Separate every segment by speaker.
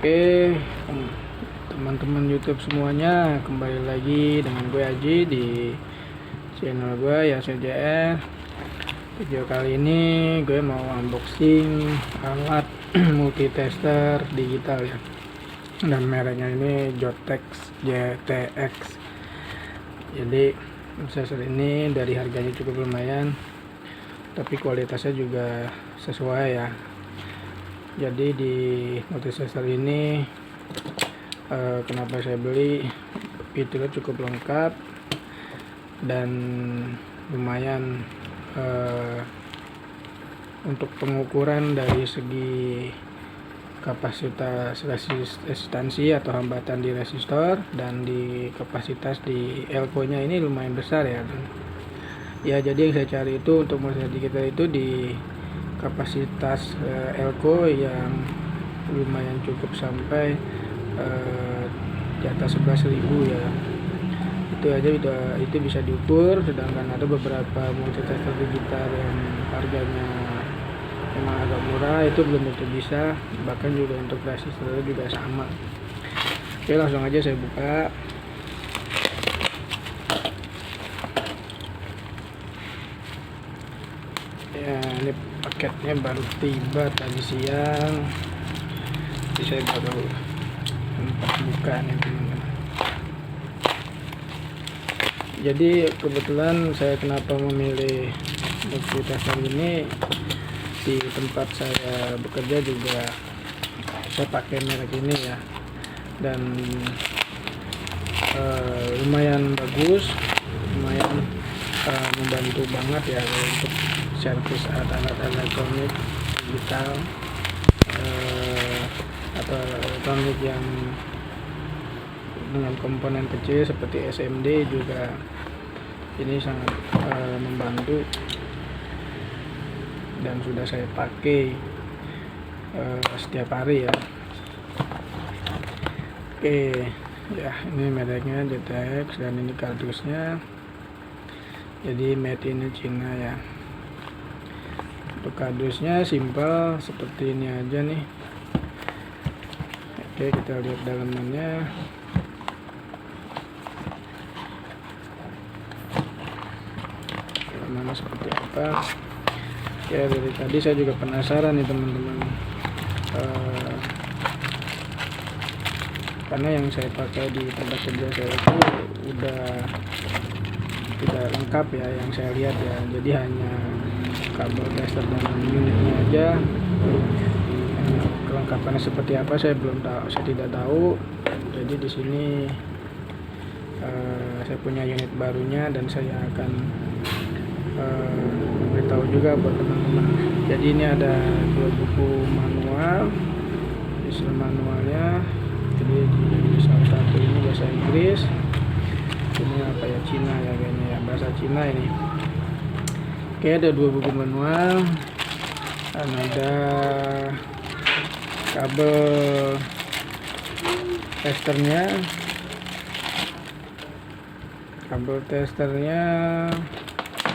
Speaker 1: Oke, teman-teman YouTube semuanya, kembali lagi dengan gue Aji di channel gue ya CJR. Video kali ini gue mau unboxing alat multitester digital ya, dan mereknya ini Jotex JTX. Jadi accessory ini dari harganya cukup lumayan, tapi kualitasnya juga sesuai ya. Jadi di multitester ini kenapa saya beli, fiturnya cukup lengkap dan lumayan untuk pengukuran dari segi kapasitas resistansi atau hambatan di resistor, dan di kapasitas di elko nya ini lumayan besar ya. Jadi yang saya cari itu untuk multitester kita itu di kapasitas elko yang lumayan cukup sampai di atas 11.000 ya. Itu aja itu bisa diukur, sedangkan ada beberapa multitester digital yang harganya memang agak murah, itu belum tentu bisa, bahkan juga untuk resistor juga sama. Oke, langsung aja saya buka. Ya, ini paketnya baru tiba tadi siang, jadi saya baru sempat buka nih teman-teman. Jadi kebetulan saya kenapa memilih multitester ini, di tempat saya bekerja juga saya pakai merek ini ya, dan lumayan bagus, lumayan membantu banget ya untuk servis alat-alat elektronik digital atau elektronik yang dengan komponen kecil seperti SMD juga. Ini sangat membantu dan sudah saya pakai setiap hari ya. Oke ya, ini mereknya JTX dan ini kardusnya. Jadi made in China ya. Untuk kardusnya simpel seperti ini aja nih. Oke, kita lihat dalamannya. Dalamannya seperti apa ya. Dari tadi saya juga penasaran nih teman-teman, karena yang saya pakai di tempat kerja saya itu udah tidak lengkap ya yang saya lihat ya. Jadi hanya kabel tester dan unitnya aja. Kelengkapannya seperti apa saya belum tahu, saya tidak tahu. Jadi di sini saya punya unit barunya dan saya akan beritahu juga buat teman-teman. Jadi ini ada 2 buku manual, istilah manualnya. Jadi di salah satu ini bahasa Inggris, ini apa ya, Cina ya kayaknya ya, bahasa Cina ini. Oke, ada 2 buku manual, dan ada kabel testernya.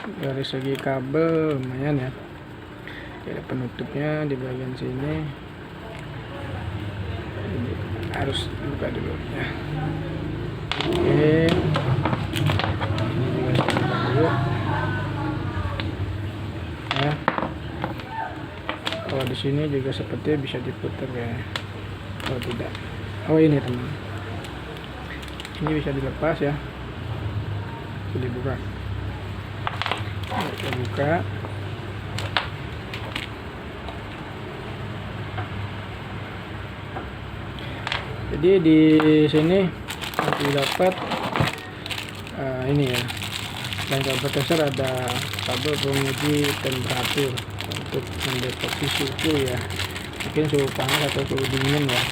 Speaker 1: Dari segi kabel lumayan ya. Ada penutupnya di bagian sini. Jadi harus buka dulu ya. Oke, ini juga saya buka dulu ya. Kalau di sini juga seperti bisa diputar ya. Oh tidak, oh ini teman, ini bisa dilepas ya. Bisa dibuka. Kita buka. Jadi di sini nanti dapat ini ya, dan kabel tester ada kabel penguji temperatur untuk mendeteksi suhu ya, mungkin suhu panas atau suhu dingin ya.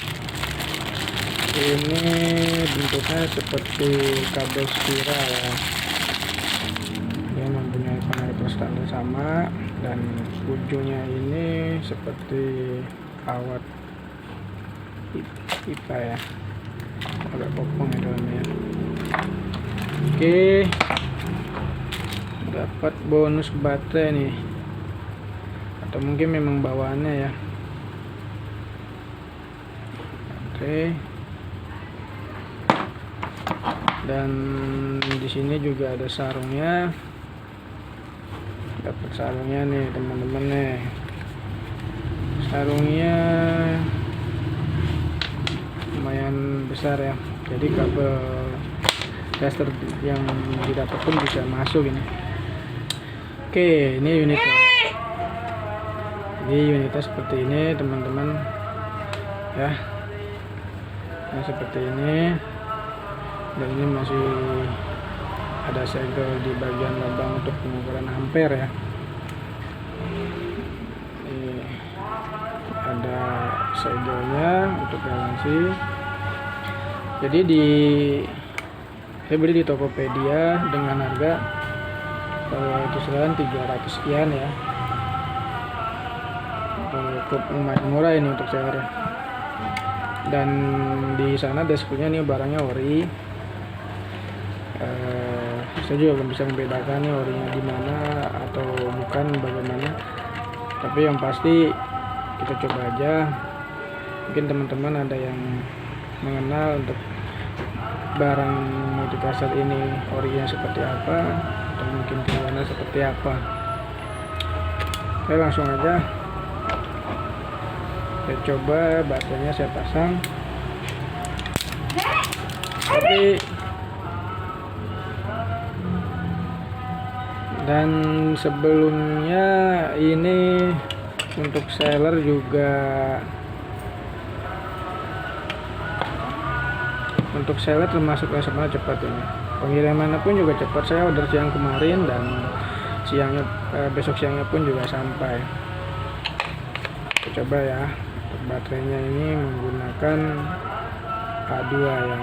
Speaker 1: Ini bentuknya seperti kabel spiral ya. Dia mempunyai konektor standar sama, dan ujungnya ini seperti kawat pipa ya, agak kopong ya dalamnya. Oke, dapat bonus baterai nih, atau mungkin memang bawaannya ya. baterai. Dan di sini juga ada sarungnya. Dapat sarungnya nih teman-teman nih. Sarungnya lumayan besar ya. Jadi kabel tester yang didapat pun bisa masuk ini. Oke, ini unitnya. Jadi unitnya seperti ini teman-teman ya. Nah, seperti ini. Dan ini masih ada segel di bagian lubang untuk pengukuran ampere ya. Ini ada segelnya untuk garansi. Jadi saya beli di Tokopedia dengan harga kisaran 300 sekian ya. Cukup lumayan murah ini untuk sewa. Dan di sana dashboardnya nih barangnya ori. Saya juga belum bisa membedakan nih orinya di mana atau bukan bagaimana. Tapi yang pasti kita coba aja. Mungkin teman-teman ada yang mengenal untuk barang multicastle ini orinya seperti apa atau mungkin keluarnya seperti apa. Saya langsung aja. Saya coba baterainya saya pasang. Tapi dan sebelumnya ini untuk seller juga termasuk responnya cepat ini. Pengirimannya pun juga cepat. Saya order siang kemarin dan besok siangnya pun juga sampai. Kita coba ya. Untuk baterainya ini menggunakan A2 ya.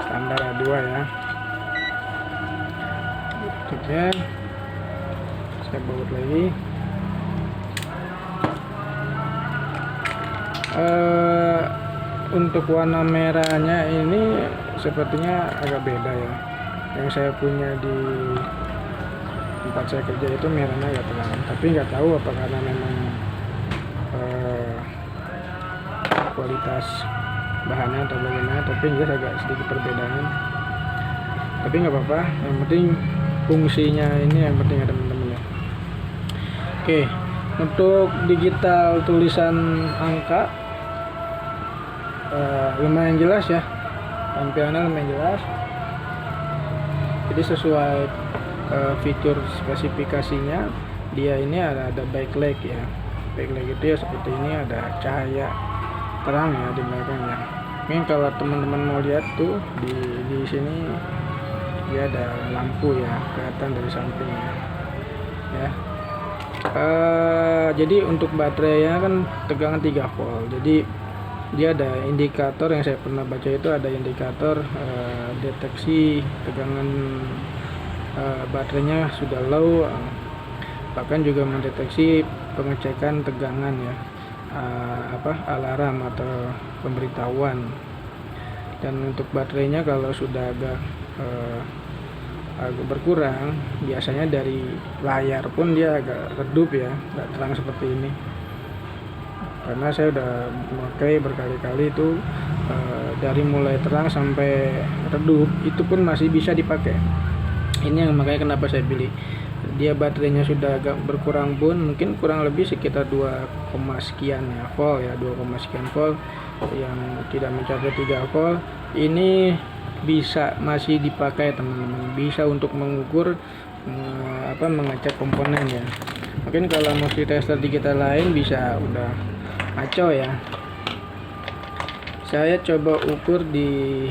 Speaker 1: Standar A2 ya. Tutupnya saya baut lagi. Untuk warna merahnya ini sepertinya agak beda ya. Yang saya punya di tempat saya kerja itu merahnya agak terang. Tapi nggak tahu apa karena memang kualitas bahannya atau bagaimana. Tapi jelas agak sedikit perbedaan. Tapi nggak apa-apa. Yang penting fungsinya ini yang penting ya teman-teman ya. Oke, untuk digital tulisan angka lumayan jelas ya, tampilannya lumayan jelas. Jadi sesuai fitur spesifikasinya dia ini ada backlight ya. Backlight itu ya seperti ini, ada cahaya terang ya di belakangnya. Mungkin kalau teman-teman mau lihat tuh di sini dia ada lampu ya, kelihatan dari sampingnya ya. Jadi untuk baterainya kan tegangan 3 volt. Jadi dia ada indikator yang saya pernah baca itu ada indikator deteksi tegangan baterainya sudah low, bahkan juga mendeteksi pengecekan tegangan ya, alarm atau pemberitahuan. Dan untuk baterainya kalau sudah agak berkurang, biasanya dari layar pun dia agak redup ya, nggak terang seperti ini. Karena saya udah memakai berkali-kali itu dari mulai terang sampai redup itu pun masih bisa dipakai. Ini yang makanya kenapa saya pilih. Dia baterainya sudah agak berkurang pun mungkin kurang lebih sekitar 2, sekian ya volt ya, 2, sekian volt yang tidak mencapai 3 volt. Ini bisa masih dipakai teman-teman, bisa untuk mengukur mengecek komponen ya. Mungkin kalau multitester digital lain bisa udah ngaco ya. Saya coba ukur di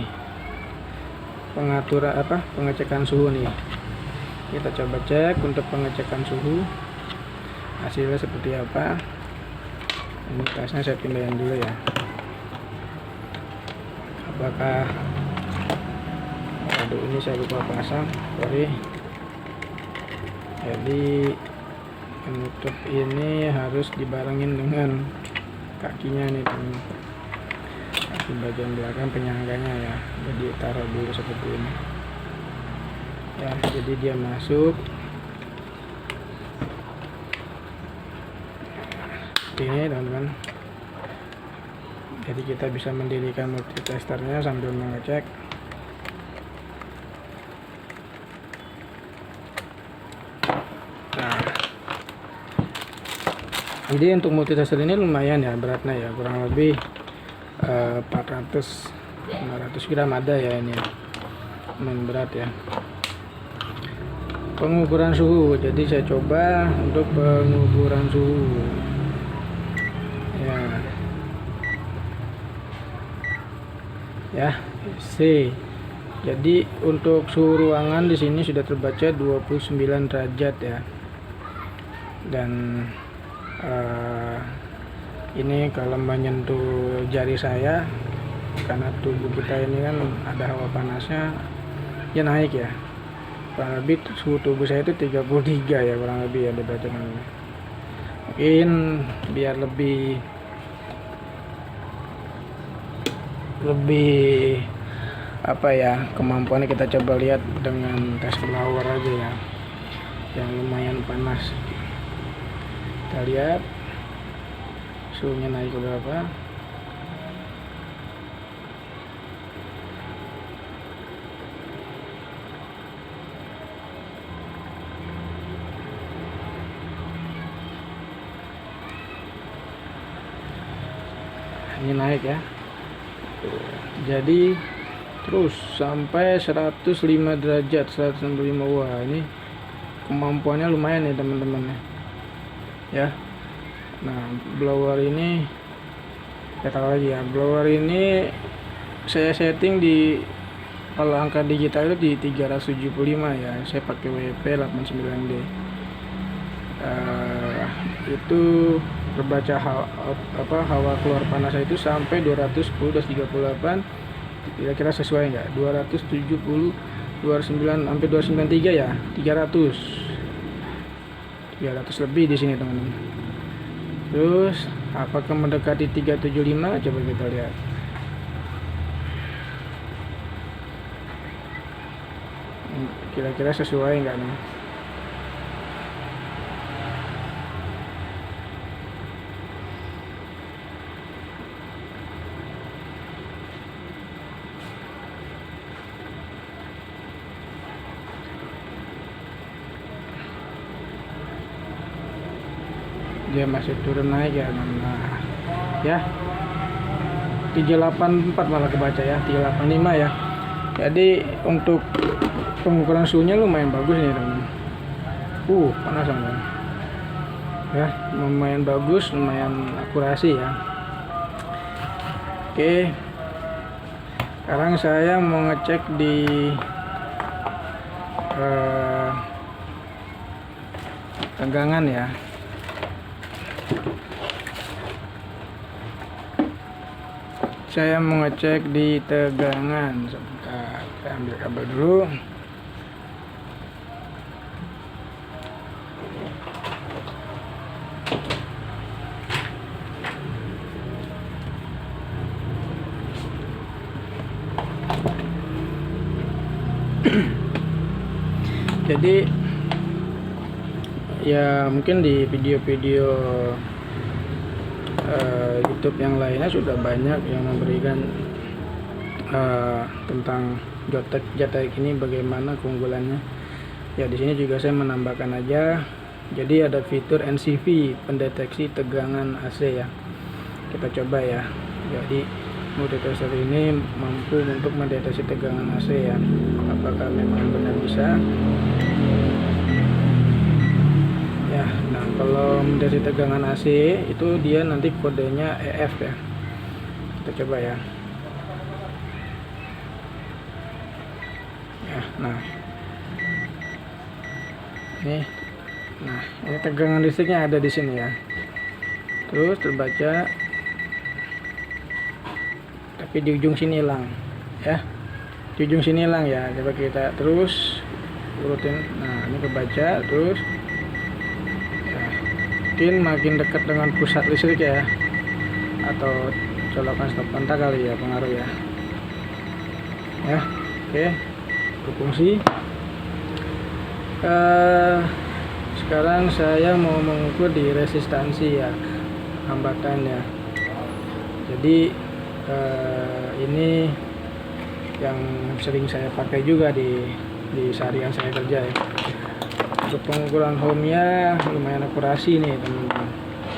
Speaker 1: pengaturan pengecekan suhu nih. Kita coba cek untuk pengecekan suhu hasilnya seperti apa. Ini tasnya saya pindahin dulu ya. Apakah aduh ini saya lupa pasang, sorry. Jadi penutup ini harus dibarengin dengan kakinya nih teman, kaki bagian belakang penyangganya ya. Jadi taruh dulu seperti ini ya. Jadi dia masuk ini teman-teman. Jadi kita bisa mendirikan multitesternya sambil mengecek. Nah, jadi untuk multitester ini lumayan ya beratnya ya, kurang lebih 400-500 gram ada ya ini ya, lumayan berat ya. Pengukuran suhu, jadi saya coba untuk pengukuran suhu ya C. Jadi untuk suhu ruangan di sini sudah terbaca 29 derajat ya, dan ini kalau menyentuh jari saya, karena tubuh kita ini kan ada hawa panasnya, ya naik ya. Kurang lebih suhu tubuh saya itu 33 ya, kurang lebih ya dibaca. Mungkin biar lebih apa ya kemampuannya, kita coba lihat dengan tes blower aja ya, yang lumayan panas. Kita lihat suhunya naik ke berapa. Ini naik ya, jadi terus sampai 105 derajat, 165. Wah, ini kemampuannya lumayan ya teman-teman ya. Nah, blower ini kita tahu lagi ya, blower ini saya setting di, kalau angka digital itu di 375 ya, saya pakai WP 89D. Itu terbaca hawa keluar panas itu sampai 210, 238, kira-kira sesuai nggak? 270, 29 sampai 293 ya, 300 lebih di sini teman-teman. Terus apakah mendekati 375? Coba kita lihat. Kira-kira sesuai nggak nih? Dia masih turun naik ya. Nah, ya 384 malah kebaca ya, 385 ya. Jadi untuk pengukuran suhunya lumayan bagus nih teman. Panas teman. Ya, lumayan bagus, lumayan akurasi ya. Oke. Sekarang saya mau ngecek di tegangan ya. Saya mau ngecek di tegangan. Sebentar, saya ambil kabel dulu. Jadi ya mungkin di video-video YouTube yang lainnya sudah banyak yang memberikan tentang Jatech ini bagaimana keunggulannya. Ya di sini juga saya menambahkan aja. Jadi ada fitur NCV, pendeteksi tegangan AC ya. Kita coba ya. Jadi multitester ini mampu untuk mendeteksi tegangan AC ya. Apakah memang benar bisa? Ya, nah kalau mendeteksi tegangan AC itu dia nanti kodenya EF ya. Kita coba ya. Ya, nah ini tegangan listriknya ada di sini ya. Terus terbaca, tapi di ujung sini hilang ya. Di ujung sini hilang ya. Coba kita terus urutin. Nah, ini kebaca terus. Mungkin makin dekat dengan pusat listrik ya, atau colokan stop kontak kali ya, pengaruh ya. Ya, oke, berfungsi. Sekarang saya mau mengukur di resistansi ya, hambatan ya. Jadi ini yang sering saya pakai juga di seharian saya kerja ya. Untuk pengukuran home-nya lumayan akurasi nih teman-teman,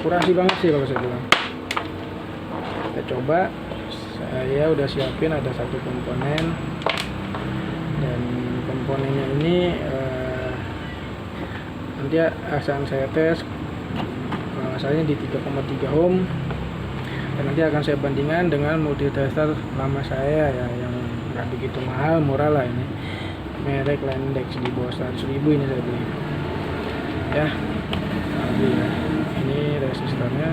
Speaker 1: akurasi banget sih kalau saya bilang. Kita coba, saya udah siapin ada satu komponen, dan komponennya ini nanti akan saya tes asalnya di 3,3 ohm, dan nanti akan saya bandingkan dengan multitester lama saya ya, yang nggak begitu mahal, murah lah ini, merek Landex, di bawah 100.000 ini saya beli ya. Ini resistornya,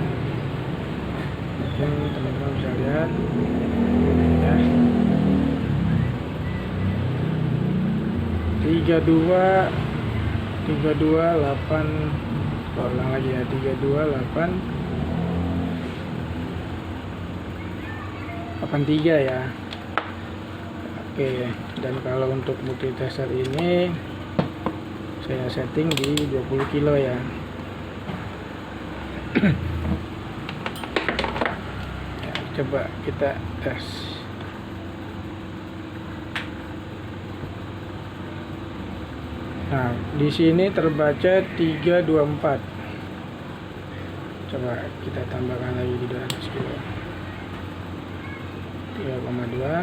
Speaker 1: mungkin teman-teman bisa lihat ya, 328, ulang lagi ya, 32883 ya. Oke, dan kalau untuk multitester ini saya setting di 20 kilo ya. Ya, coba kita tes. Nah, di sini terbaca 324. Coba kita tambahkan lagi di 200 kilo. 3,2.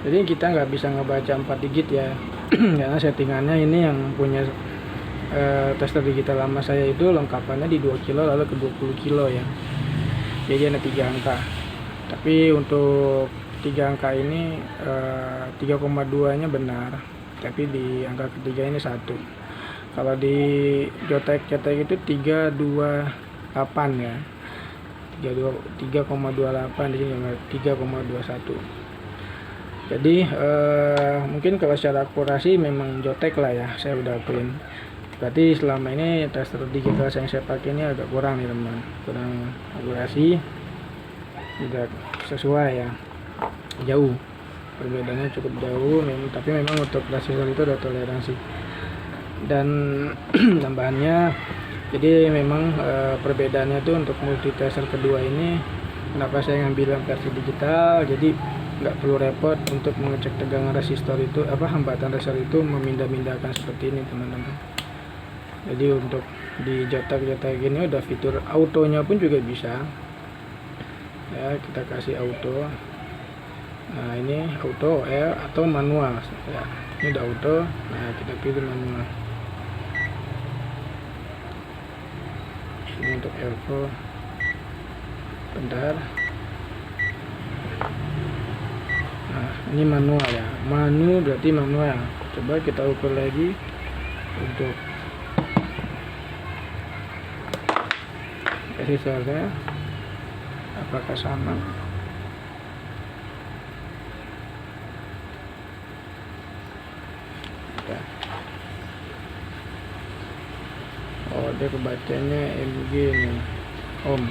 Speaker 1: Jadi kita nggak bisa ngebaca 4 digit ya. Karena settingannya ini yang punya tester digital lama saya itu lengkapannya di 2 kilo lalu ke 20 kilo ya. Jadi ada 3 angka. Tapi untuk 3 angka ini 3,2 nya benar. Tapi di angka ketiga ini 1. Kalau di Jotek itu 328 ya. 3,28, di sini 3,21. Jadi mungkin kalau secara akurasi memang Jotek lah ya, saya udah akuin. Berarti selama ini tester digital yang saya pakai ini agak kurang nih teman, kurang akurasi, tidak sesuai ya, jauh, perbedaannya cukup jauh. Tapi memang untuk resistor itu ada toleransi. Dan tambahannya, jadi memang perbedaannya itu untuk multitester kedua ini, kenapa saya ngambil yang versi digital, jadi nggak perlu repot untuk mengecek tegangan resistor itu, hambatan resistor itu memindah-mindahkan seperti ini teman-teman. Jadi untuk di Jotek ini udah fitur autonya pun juga bisa ya, kita kasih auto. Nah ini auto atau manual ya, ini udah auto. Nah kita pilih manual. Ini untuk elko, bentar. Nah ini manual ya, berarti manual. Coba kita ukur lagi untuk resistornya apakah sama. Oh dia kebacanya mg nih, ohm.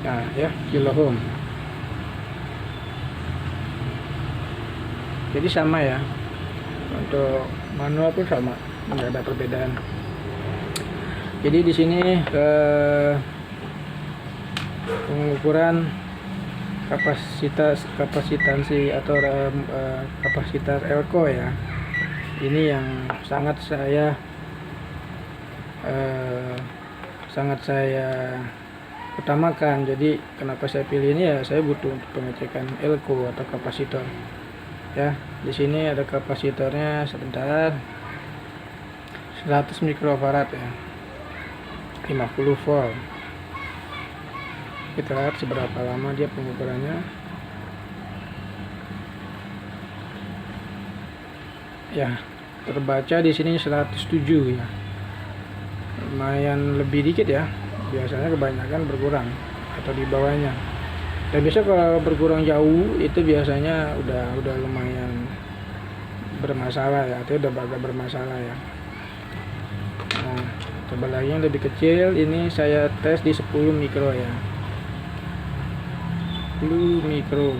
Speaker 1: Nah ya, kilo ohm. Jadi sama ya, untuk manual pun sama, nggak ada perbedaan. Jadi di sini pengukuran kapasitansi atau kapasitas elko ya, ini yang sangat saya utamakan. Jadi kenapa saya pilih ini ya, saya butuh untuk pengecekan elko atau kapasitor ya. Di sini ada kapasitornya, sebentar, 100 mikrofarad ya, 50 volt. Kita lihat seberapa lama dia pengukurannya ya. Terbaca di sini 107 ya, lumayan lebih dikit ya. Biasanya kebanyakan berkurang atau di bawahnya. Dan biasa kalau berkurang jauh itu biasanya udah lumayan bermasalah ya, atau udah agak bermasalah ya. Nah coba lagi yang lebih kecil, ini saya tes di 10 mikro ya, 10 mikro,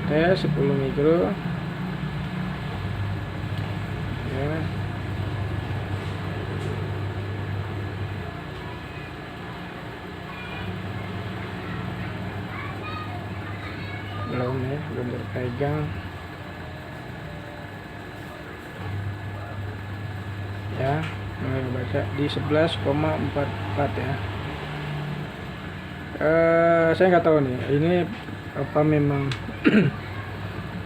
Speaker 1: tes 10 mikro ya. belum berpegang ya, mulai baca di 11,44 ya. Saya nggak tahu nih ini apa memang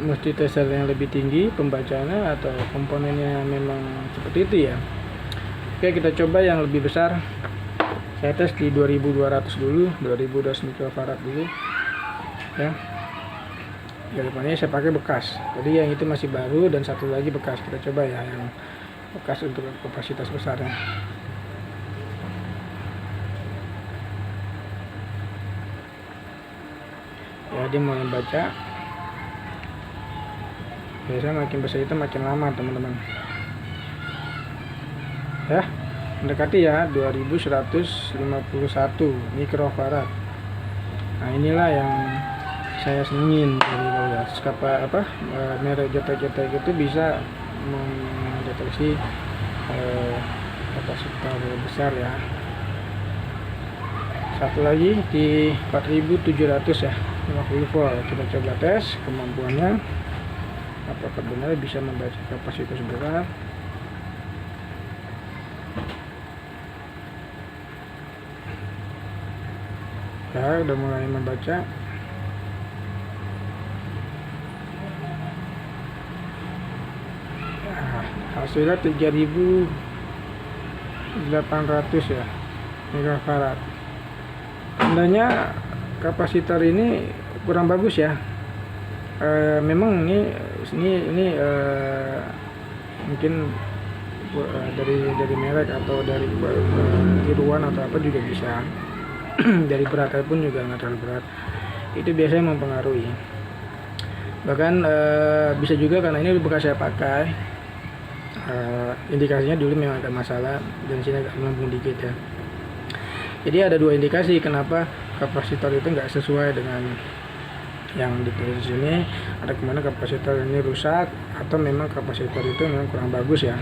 Speaker 1: multitester yang lebih tinggi pembacaannya atau komponennya memang seperti itu ya. Oke, kita coba yang lebih besar. Saya tes di 2200 dulu, 2200 mikrofarad dulu ya. Depannya saya pakai bekas, tadi yang itu masih baru dan satu lagi bekas. Kita coba ya yang bekas untuk kapasitas besarnya. Ya, dia mulai baca. Biasanya makin besar itu makin lama teman-teman ya, mendekati ya 2151 mikrofarad. Nah, inilah yang saya senengin dari merek JTK itu bisa mendeteksi kapasitor besar ya. Satu lagi di 4700 ya, 50 volt. Kita coba tes kemampuannya, apakah benar bisa membaca kapasitor berat. Ya, udah mulai membaca. Nah, hasilnya 3800 ya mikrofarad. Tandanya kapasitor ini kurang bagus ya. Memang ini mungkin dari merek atau dari tiruan atau apa juga bisa. Dari beratnya pun juga nggak terlalu berat, itu biasanya mempengaruhi. Bahkan bisa juga karena ini bekas saya pakai, indikasinya dulu memang ada masalah dan sini agak melambung dikit ya. Jadi ada dua indikasi kenapa kapasitor itu nggak sesuai dengan yang ditulis di sini. Ada kemana kapasitor ini rusak atau memang kapasitor itu memang kurang bagus ya.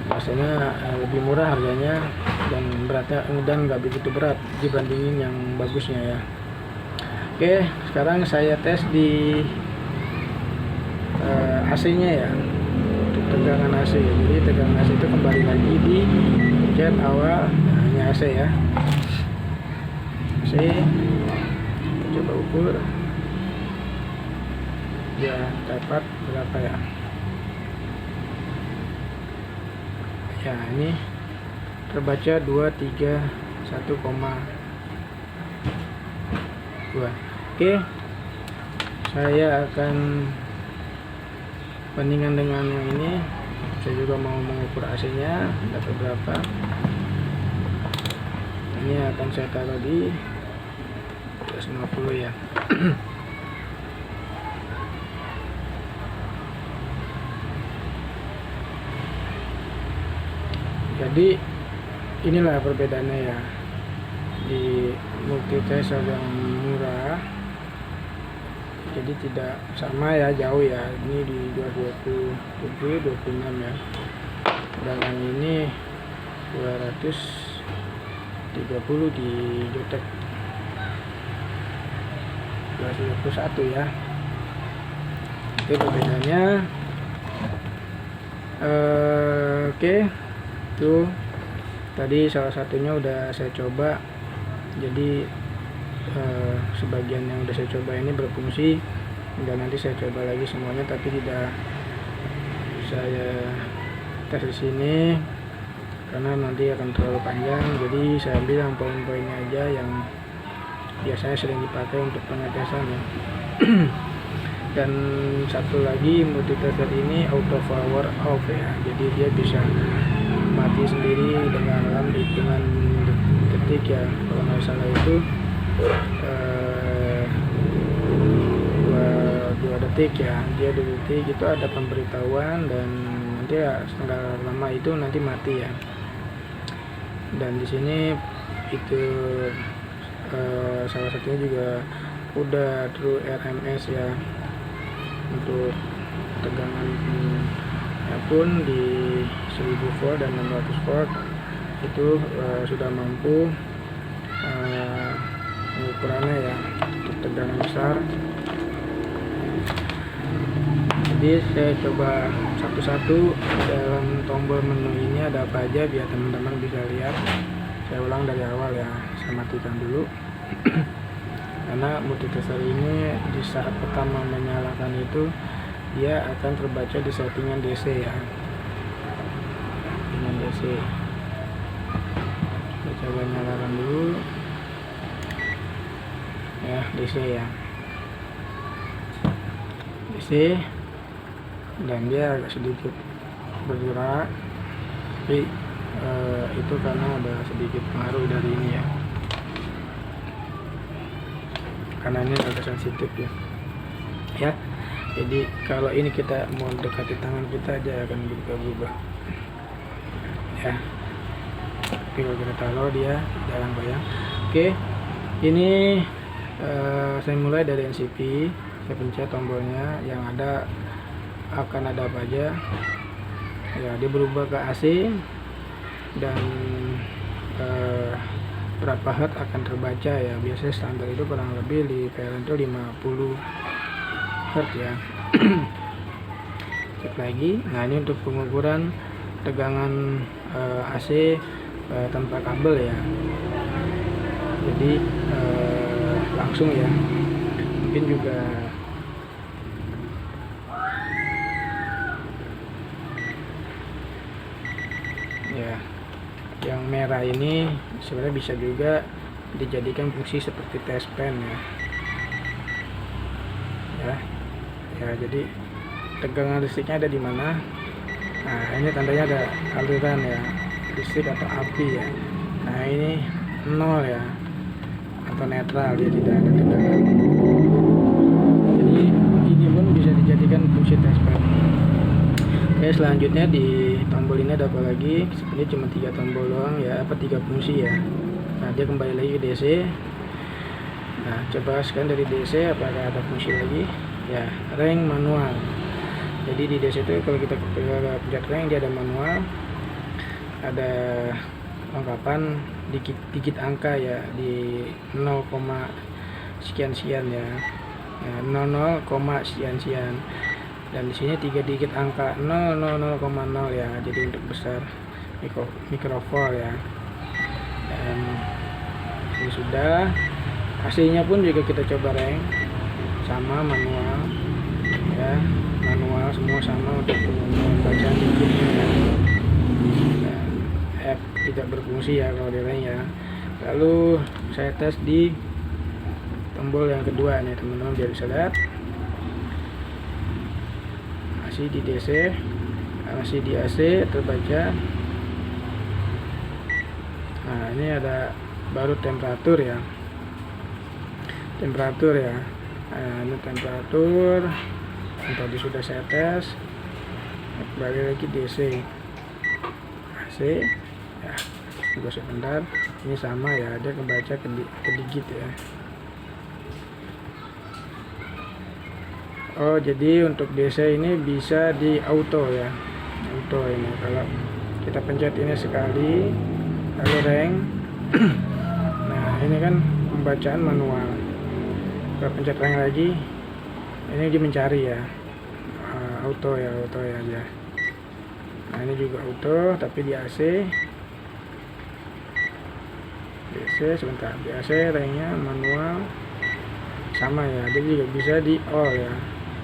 Speaker 1: Rasanya lebih murah harganya dan beratnya dan nggak begitu berat dibandingin yang bagusnya ya. Oke, sekarang saya tes di AC-nya ya, untuk tegangan AC. Jadi tegangan AC itu kembali lagi di cat awal. Nah, ini AC ya. AC, kita coba ukur ya, dapat berapa ya. Ya, ini terbaca 231,2. Oke, saya akan bandingkan dengan yang ini. Saya juga mau mengukur AC nya dapat berapa. Ini akan saya taruh di 150 ya. Jadi inilah perbedaannya ya, di multitester yang murah jadi tidak sama ya, jauh ya. Ini di 227, 26 ya, dan yang ini 230 di JTK 221 ya. Itu perbedaannya. Oke, tuh tadi salah satunya udah saya coba. Jadi sebagian yang udah saya coba ini berfungsi, dan nanti saya coba lagi semuanya, tapi tidak saya tes di sini karena nanti akan terlalu panjang. Jadi saya ambil yang poin-poinnya aja yang biasanya sering dipakai untuk pengetesan ya. Dan satu lagi, multitester ini auto power off ya, jadi dia bisa mati sendiri dengan hitungan detik ya, kalau nggak salah itu 2 detik ya, dia 2 detik itu ada pemberitahuan, dan nanti ya setengah lama itu nanti mati ya. Dan di sini itu salah satunya juga udah true RMS ya, untuk tegangan pun di 1000 volt dan 600 volt itu sudah mampu mengukurannya ya, untuk tegangan besar Jadi saya coba satu-satu dalam tombol menu ini ada apa aja biar teman-teman bisa lihat. Saya ulang dari awal ya, saya matikan dulu. Karena multitester ini di saat pertama menyalakan itu dia akan terbaca di settingan DC ya, dengan DC. Kita coba nyalakan dulu ya, DC ya, DC, dan dia agak sedikit bergerak, tapi itu karena ada sedikit pengaruh dari ini ya, karena ini agak sensitif ya. Jadi kalau ini kita mau dekati tangan kita aja akan berubah ya, tapi kalau kita taruh dia jarang bayang. Oke, ini saya mulai dari NCP. Saya pencet tombolnya, yang ada akan ada apa aja ya, dia berubah ke AC, dan berapa hertz akan terbaca ya. Biasanya standar itu kurang lebih di PLN itu 50 hertz ya. Cek lagi. Nah, ini untuk pengukuran tegangan AC tanpa kabel ya, jadi langsung ya. Mungkin juga ya, yang merah ini sebenarnya bisa juga dijadikan fungsi seperti test pen ya, jadi tegangan listriknya ada di mana. Nah, ini tandanya ada aliran ya, listrik atau api ya. Nah, ini 0 ya, atau netral, dia tidak ada tegangan. Jadi ini pun bisa dijadikan fungsi test pen. Oke, selanjutnya di tombol ini ada apa lagi? Sebenarnya cuma 3 tombol doang ya, 3 fungsi ya. Nah, dia kembali lagi ke DC. Nah, coba scan dari DC apakah ada fungsi lagi ya. Rank manual. Jadi di DC itu kalau kita pencet rank, dia ada manual, ada lengkapan digit angka ya, di 0, sekian-sekian ya, 00, sekian-sekian. Dan di sini 3 digit angka 000,0 ya, jadi untuk besar microvolt ya. Dan ini sudah. Hasilnya pun juga kita coba rank, sama manual ya, manual semua sama untuk pembacaan digitnya ya. Dan F tidak berfungsi ya kalau di rank ya. Lalu saya tes di tombol yang kedua nih teman-teman, biar bisa lihat. Masih di DC, masih di AC terbaca. Nah, ini ada baru temperatur ya, Nah, ini temperatur yang tadi sudah saya tes. Kembali lagi DC, AC ya, tunggu sebentar. Ini sama ya, dia kebaca ke digit ya. Oh, jadi untuk DC ini bisa di auto ya, auto ini. Kalau kita pencet ini sekali lalu rank, nah ini kan pembacaan manual. Kalau pencet rank lagi, ini dia mencari ya, auto ya dia. Nah, ini juga auto tapi di AC. DC sebentar, di AC ranknya manual sama ya, dia juga bisa di all ya.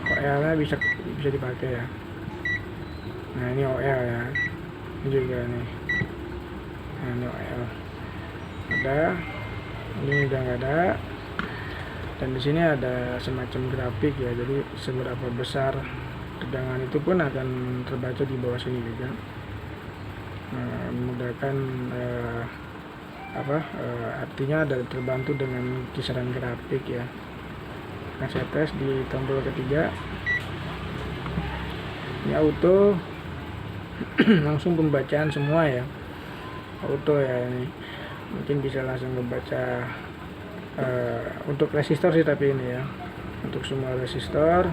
Speaker 1: OL nya bisa dipakai ya. Nah, ini OL ya, ini juga nih. Nah, ini OL ada, ini udah nggak ada. Dan di sini ada semacam grafik ya, jadi seberapa besar tegangan itu pun akan terbaca di bawah sini juga. Memudahkan artinya ada terbantu dengan kisaran grafik ya. Nah, saya tes di tombol ketiga, ini auto langsung pembacaan semua ya, auto ya. Ini mungkin bisa langsung membaca untuk resistor sih, tapi ini ya untuk semua resistor,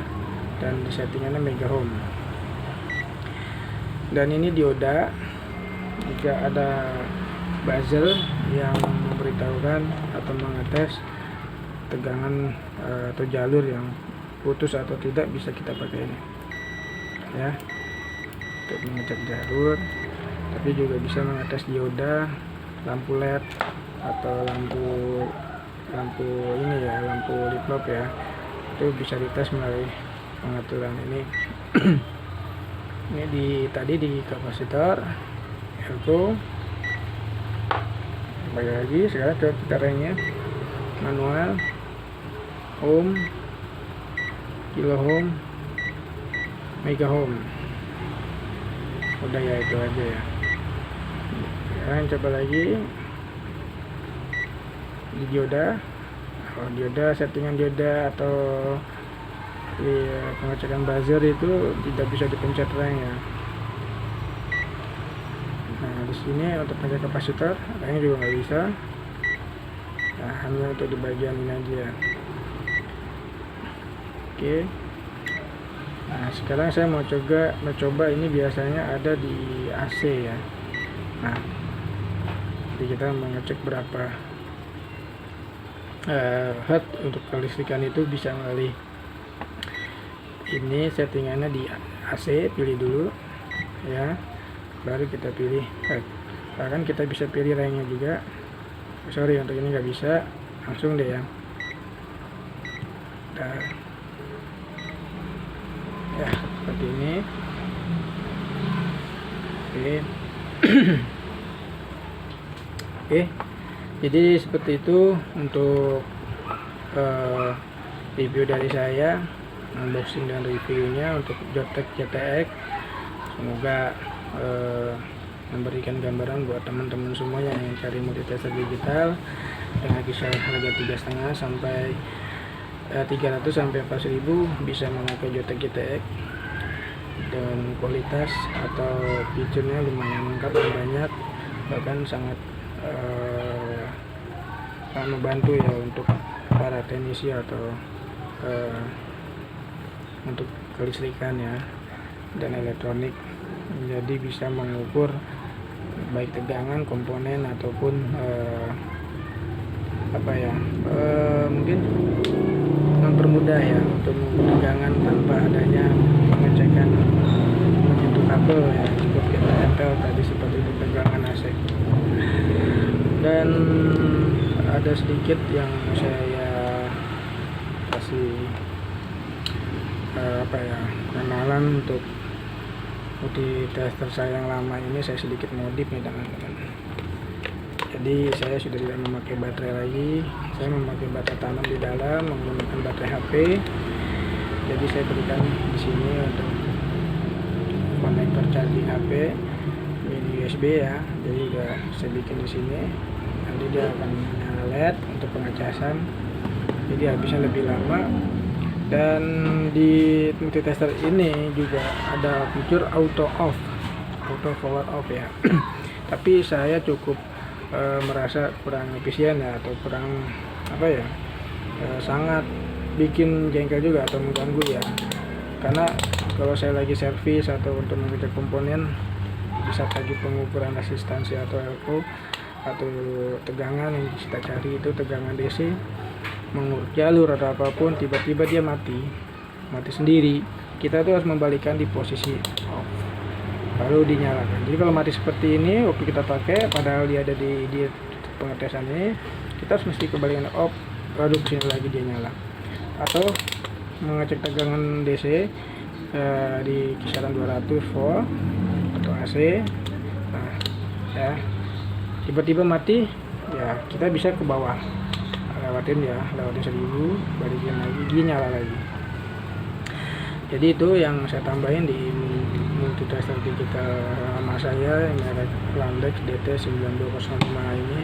Speaker 1: dan di settingannya mega ohm. Dan ini dioda, jika ada buzzer yang memberitahukan atau mengetes tegangan atau jalur yang putus atau tidak, bisa kita pakai ini. ya, untuk mengecek jalur, tapi juga bisa mengetes dioda, lampu LED atau lampu ini ya, lampu liplop ya, itu bisa dites melalui pengaturan ini. Ini tadi di kapasitor elko. Kembali lagi sekarang ke caranya manual, ohm, kilo ohm, mega ohm. Udah ya, itu aja ya. Sekarang coba lagi di dioda. Kalau dioda, settingan dioda atau di pengecekan buzzer itu tidak bisa dipencet rangnya. Nah, di sini untuk pengecek kapasitor rangnya juga nggak bisa. Nah, hanya untuk di bagian ini aja. Oke. Nah, sekarang saya mau mencoba ini biasanya ada di AC ya. Nah, jadi kita mengecek berapa watt untuk kelistrikan itu bisa melalui ini. Settingannya di AC, pilih dulu ya, baru kita pilih watt. Bahkan kita bisa pilih rangnya juga. Sorry, untuk ini nggak bisa, langsung deh ya. Nah, ya seperti ini. Oke. Oke, jadi seperti itu untuk review dari saya, unboxing dan reviewnya untuk Jotek GTX. Semoga memberikan gambaran buat teman-teman semuanya yang cari multitester digital dengan kisaran harga 3,5 sampai 300 sampai 4.000 bisa memakai Jotek GTX dan kualitas atau fiturnya lumayan lengkap dan banyak, bahkan sangat membantu ya untuk para teknisi atau untuk kelistrikan ya dan elektronik. Jadi bisa mengukur baik tegangan komponen ataupun mungkin mempermudah ya untuk mengukur tegangan tanpa adanya pengecekan menyentuh kabel ya, cukup kita tempel tadi seperti itu tegangan AC. Dan ada sedikit yang saya kasih kenalan untuk multitester saya yang lama ini. Saya sedikit modif nih teman-teman. Jadi saya sudah tidak memakai baterai lagi, saya memakai baterai tanam di dalam menggunakan baterai HP. Jadi saya berikan di sini untuk konektor charging HP mini USB ya. Jadi udah saya bikin di sini. Nanti dia akan menyala LED untuk pengecasan. Jadi habisnya lebih lama. Dan di multitester ini juga ada fitur auto power off ya. Tapi saya cukup merasa kurang efisien ya, atau kurang sangat bikin jengkel juga atau mengganggu ya. Karena kalau saya lagi servis atau untuk mengecek komponen, bisa tadi pengukuran resistansi atau elko atau tegangan yang kita cari itu tegangan DC, mengurut jalur atau apapun, tiba-tiba dia mati sendiri, kita tuh harus membalikkan di posisi off baru dinyalakan. Jadi kalau mati seperti ini waktu kita pakai padahal dia ada di pengetesan ini, kita harus mesti kembalikan off baru kesini lagi dia nyala. Atau mengecek tegangan DC di kisaran 200 volt atau AC. Nah ya, tiba-tiba mati ya, kita bisa ke bawah lewatin 1000, balikin lagi, dia nyala lagi. Jadi itu yang saya tambahin di multitester digital lama saya yang merek Landex DT9205 ini.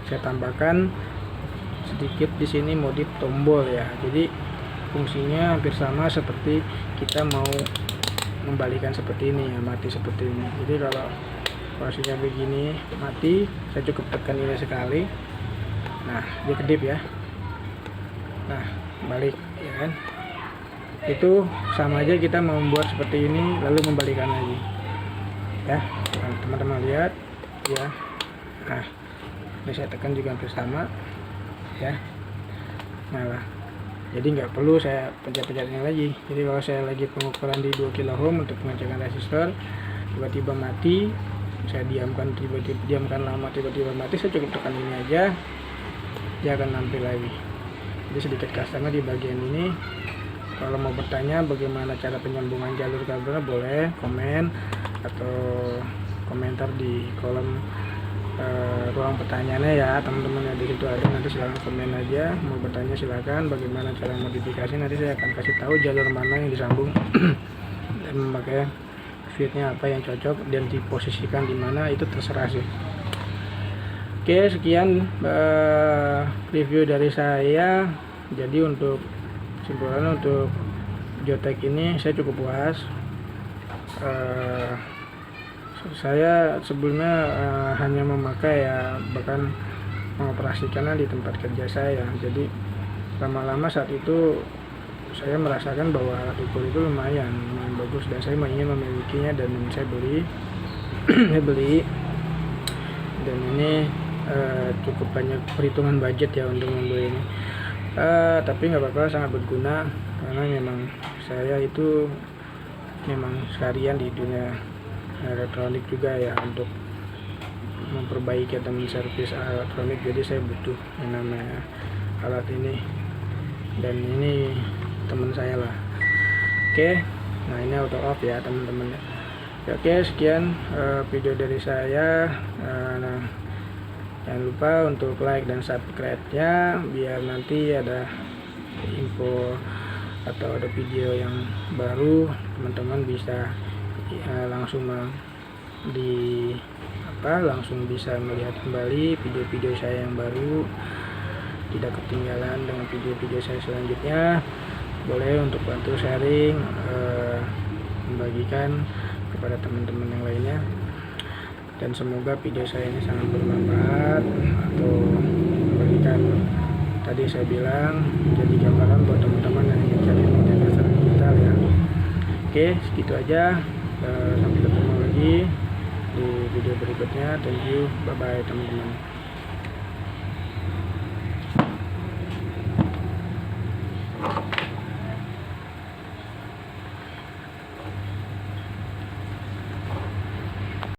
Speaker 1: Saya tambahkan sedikit di sini modif tombol ya. Jadi fungsinya hampir sama seperti kita mau membalikan seperti ini ya, mati seperti ini. Jadi kalau posisinya begini mati, saya cukup tekan ini sekali. Nah, dia kedip ya. Nah, balik ya kan. Itu sama aja kita mau membuat seperti ini lalu membalikan lagi. Ya, teman-teman lihat ya. Nah, ini saya tekan juga hampir sama ya. Nah, jadi nggak perlu saya pencet-pencetnya lagi. Jadi kalau saya lagi pengukuran di 2 kilo ohm untuk pengecekan resistor, tiba-tiba mati, saya diamkan lama, tiba-tiba mati, saya cukup tekan ini aja, dia akan nampil lagi. Jadi sedikit customnya di bagian ini. Kalau mau bertanya bagaimana cara penyambungan jalur kabelnya, boleh komen atau komentar di kolom ruang pertanyaannya ya teman-teman, ya di situ ada, nanti silahkan komen aja, mau bertanya silahkan. Bagaimana cara modifikasi, nanti saya akan kasih tahu jalur mana yang disambung dan memakai fitnya apa yang cocok dan diposisikan di mana, itu terserah sih. Oke, sekian review dari saya. Jadi untuk kesimpulannya, untuk Jotek ini saya cukup puas. Saya sebelumnya hanya memakai ya, bahkan mengoperasikannya di tempat kerja saya. Jadi lama-lama saat itu saya merasakan bahwa alat ukur itu lumayan bagus, dan saya ingin memilikinya, dan saya beli saya beli, dan ini cukup banyak perhitungan budget ya untuk membeli ini. Tapi nggak apa-apa, sangat berguna, karena memang saya itu memang seharian di dunia elektronik juga ya, untuk memperbaiki atau menservis elektronik. Jadi saya butuh yang namanya alat ini, dan ini teman saya lah. Oke, nah ini auto off ya teman-teman. Oke, sekian video dari saya. Nah, jangan lupa untuk like dan subscribe-nya, biar nanti ada info atau ada video yang baru, teman-teman bisa langsung langsung bisa melihat kembali video-video saya yang baru, tidak ketinggalan dengan video-video saya selanjutnya. Boleh untuk bantu sharing, membagikan kepada teman-teman yang lainnya, dan semoga video saya ini sangat bermanfaat atau memberikan, tadi saya bilang, jadi gambaran buat teman-teman yang ingin cari motivasi digital ya. Oke, segitu aja. Sampai ketemu lagi di video berikutnya. Thank you, bye bye teman-teman.